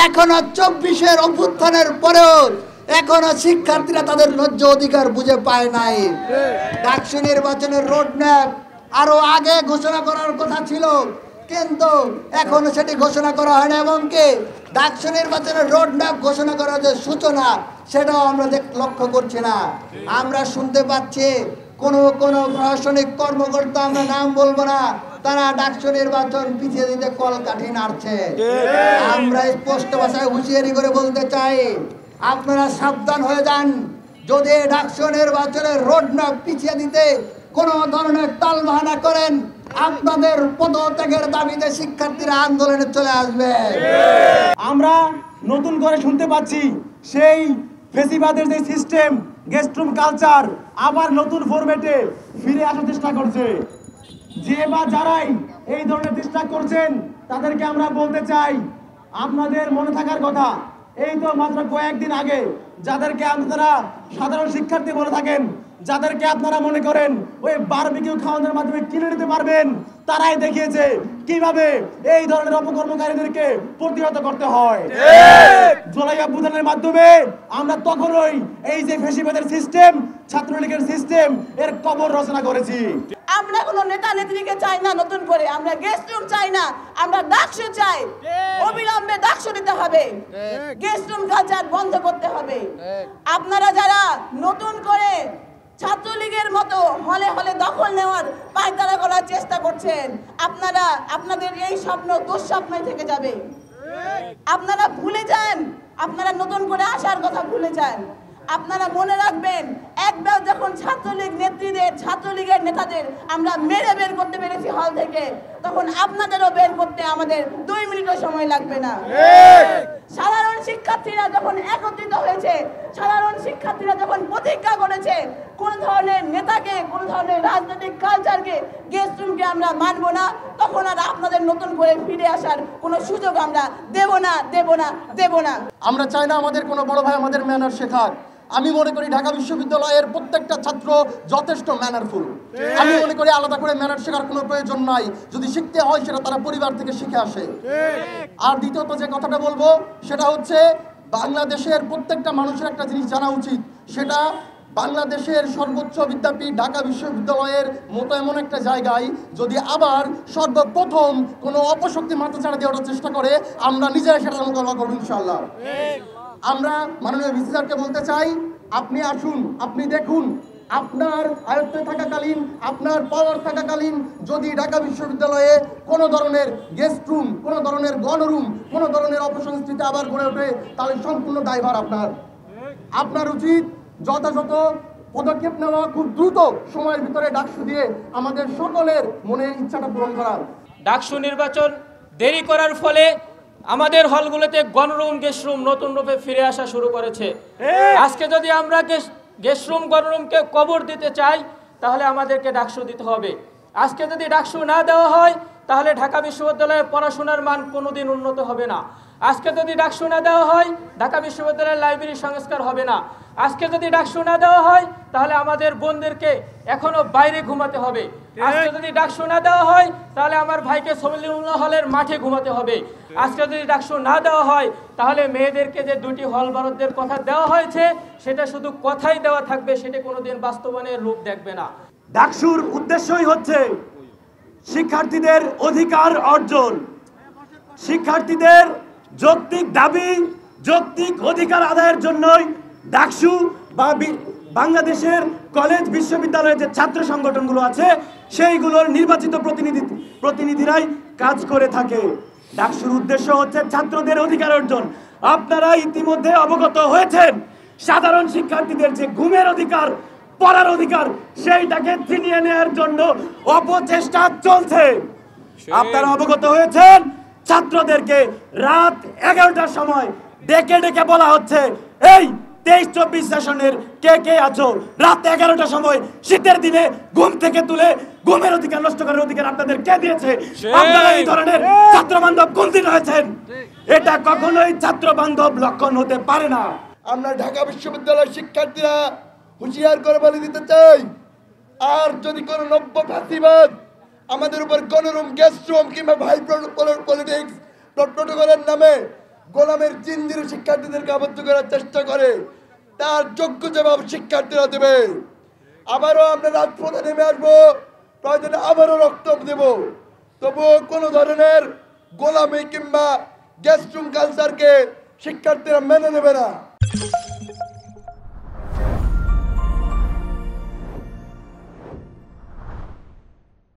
এখনো 24-এর অভ্যুত্থানের পরেও এখনো শিক্ষার্থীরা তাদের ন্যায্য অধিকার বুঝে পায় নাই। ডাকসু নির্বাচনের রোডম্যাপ আরো আগে ঘোষণা করার কথা ছিল, কিন্তু এখনো সেটি ঘোষণা করা হয় না, এবং কি ডাকসু নির্বাচনের রোডম্যাপ ঘোষণা করার যে সূচনা সেটাও আমরা লক্ষ্য করছি না। আমরা শুনতে পাচ্ছি কোনো প্রশাসনিক কর্মকর্তা, আমরা নাম বলবো না, তারা ডাকসু নির্বাচন পিছিয়ে দিতে কলকাঠি নাড়ছে। আমরা স্পষ্ট ভাষায় হুঁশিয়ারি করে বলতে চাই, আপনারা সাবধান হয়ে যান। যদি ডাকসু নির্বাচনের রোডম্যাপ পিছিয়ে দিতে কোনো ধরনের টালবাহানা করেন, আপনাদের পদত্যাগের দাবিতে শিক্ষার্থীরা আন্দোলনে চলে আসবে। আমরা নতুন করে শুনতে পাচ্ছি সেই ফেসিবাদের যে সিস্টেম, গেস্টরুম কালচার আবার নতুন ফরম্যাটে ফিরে আসার চেষ্টা করছে। যে বা যারাই এই ধরনের চেষ্টা করছেন তাদেরকে আমরা বলতে চাই, আপনাদের মনে থাকার কথা, এই তো মাত্র কয়েকদিন আগে যাদেরকে আপনারা সাধারণ শিক্ষার্থী বলে থাকেন, যাদেরকে আপনারা মনে করেন ওই বারবিকিউ খাওয়ানোর মাধ্যমে কিনে নিতে পারবেন, তারাই দেখিয়েছে কিভাবে এই ধরনের অপকর্মকারীদেরকে প্রতিহত করতে হয়। জুলাই অভ্যুত্থানের মাধ্যমে আমরা তখনই এই যে ফ্যাসিবাদের সিস্টেম, ছাত্রলীগের সিস্টেম এর কবর রচনা করেছি। আমরা কোনো নেতা নেত্রীকে চাই না নতুন করে, আমরা গেস্ট রুম চাই না, আমরা ডাকসু চাই। অবিলম্বে ডাকসু দিতে হবে, গেস্ট রুম কালচার বন্ধ করতে হবে। আপনারা যারা নতুন করে ছাত্রলীগের মতো হলে হলে দখল নেওয়ার পায়তারা করার চেষ্টা করছেন, আপনারা আপনাদের এই স্বপ্ন দুঃস্বপ্নই থেকে যাবে। আপনারা ভুলে যান, আপনারা নতুন করে আসার কথা ভুলে যান। আপনারা মনে রাখবেন, একবার যখন ছাত্রলীগ নেত্রীদের, ছাত্রলীগের নেতাদের আমরা মেরে বের করতে পেরেছি হল থেকে, তখন আপনাদেরও বের করতে আমাদের 2 মিনিটও সময় লাগবে না। সাধারণ শিক্ষার্থীরা যখন একত্রিত হয়েছে, সাধারণ শিক্ষার্থীরা যখন প্রতিজ্ঞা করেছে কোন ধরনের নেতাকে, কোন ধরনের রাজনৈতিক কালচারকে, গেস্ট রুমকে আমরা মানব না, তখন আর আপনাদের নতুন করে ফিরে আসার কোনো সুযোগ আমরা দেব না, দেব না, দেব না। আমরা চাই না আমাদের কোনো বড় ভাই আমাদের ম্যানার শেখাক। আমি মনে করি ঢাকা বিশ্ববিদ্যালয়ের প্রত্যেকটা ছাত্র যথেষ্ট ম্যানারফুল। আমি মনে করি আলাদা করে ম্যানার শেখার কোনো প্রয়োজন নাই, যদি শিখতে হয় সেটা তারা পরিবার থেকে শিখে আসে। আর দ্বিতীয়ত যে কথাটা বলবো সেটা হচ্ছে, বাংলাদেশের প্রত্যেকটা মানুষের একটা জিনিস জানা উচিত, সেটা বাংলাদেশের সর্বোচ্চ বিদ্যাপীঠ ঢাকা বিশ্ববিদ্যালয়ের মতো এমন একটা জায়গায় যদি আবার সর্বপ্রথম কোনো অপশক্তি মাথাচাড়া দেওয়ার চেষ্টা করে, আমরা নিজেরা সেটা মোকাবিলা করবো ইনশাআল্লাহ। আমরা মাননীয় ভিসি স্যারকে বলতে চাই, আপনি আসুন, আপনি দেখুন, আপনার আয়ত্তে থাকাকালীন, আপনার পাওয়ার থাকাকালীন যদি ঢাকা বিশ্ববিদ্যালয়ে কোনো ধরনের গেস্ট রুম, কোনো ধরনের গণরুম, কোনো ধরনের অপসংস্কৃতি আবার গড়ে ওঠে, তাহলে সম্পূর্ণ দায়ভার আপনার উচিত যথাযথ পদক্ষেপ নেওয়া, খুব দ্রুত সময়ের ভিতরে ডাকসু দিয়ে আমাদের সকলের মনের ইচ্ছাটা পূরণ করা। ডাকসু নির্বাচন দেরি করার ফলে আমাদের হলগুলোতে গণরুম, গেস্ট রুম নতুন রূপে ফিরে আসা শুরু করেছে। আজকে যদি আমরা গেস্ট রুম, গণরুমকে কবর দিতে চাই, তাহলে আমাদেরকে ডাকসু দিতে হবে। আজকে যদি ডাকসু না দেওয়া হয়, তাহলে ঢাকা বিশ্ববিদ্যালয়ের পড়াশোনার মান কোনোদিন উন্নত হবে না। আজকে যদি ডাকসু না দেওয়া হয়, ঢাকা বিশ্ববিদ্যালয়ের লাইব্রেরি সংস্কার হবে না। আজকে যদি ডাকসু না দেওয়া হয়, তাহলে আমাদের বোনদেরকে এখনো বাইরে ঘুমাতে হবে। আজকে যদি ডাকসু না দেওয়া হয়, তাহলে আমার ভাইকে সলিমুল্লাহ হলের মাঠে ঘুমাতে হবে। আজকে যদি ডাকসু না দেওয়া হয়, তাহলে মেয়েদেরকে যে 2টি হল বরাদ্দের কথা দেওয়া হয়েছে, সেটা শুধু কথাই দেওয়া থাকবে, সেটা কোনোদিন বাস্তবায়নের রূপ দেখবে না। ডাকসুর উদ্দেশ্যই হচ্ছে শিক্ষার্থীদের অধিকার অর্জন, শিক্ষার্থীদের যৌক্তিক দাবি, যৌক্তিক অধিকার আদায়ের জন্যই ডাকসু বা বাংলাদেশের কলেজ বিশ্ববিদ্যালয়ের যে ছাত্র সংগঠনগুলো আছে সেইগুলোর নির্বাচিত প্রতিনিধিরাই কাজ করে থাকে। ডাকসুর উদ্দেশ্য হচ্ছে ছাত্রদের অধিকার অর্জন। আপনারা ইতিমধ্যে অবগত হয়েছেন, সাধারণ শিক্ষার্থীদের যে ঘুমের অধিকার, পড়ার অধিকার, সেইটাকে ছিনিয়ে নেওয়ার জন্য অপচেষ্টা চলছে। আপনারা অবগত হয়েছেন, ছাত্রদেরকে রাত 11টার সময় ডেকে ডেকে বলা হচ্ছে, এই 23-24 সেশনের কে আছো, রাত 11টার সময় শীতের দিনে ঘুম থেকে তুলে ঘুমের অধিকার নষ্ট করার অধিকার আপনাদের কে দিয়েছে? আপনারা এই ধরনের ছাত্র বান্ধব কোনদিন হয়েছেন? এটা কখনোই ছাত্র বান্ধব লক্ষণ হতে পারে না। আমরা ঢাকা বিশ্ববিদ্যালয়ের শিক্ষার্থীরা হুঁশিয়ার করে বলে দিতে চাই, আর যদি কোনো নব্য ফ্যাসিবাদ আমাদের উপর গণরুম, গেস্ট রুম কিংবা ভাই পলিটিক্স প্রটোকলের নামে গোলামের চিন্দির শিক্ষার্থীদেরকে আবদ্ধ করার চেষ্টা করে, তার যোগ্য জবাব শিক্ষার্থীরা দেবে। আবারও আমরা রাজপথে নেমে আসবো, প্রয়োজনে আবারও রক্ত দেব, তবুও কোনো ধরনের গোলামি কিংবা গেস্ট রুম কালচারকে শিক্ষার্থীরা মেনে নেবে না।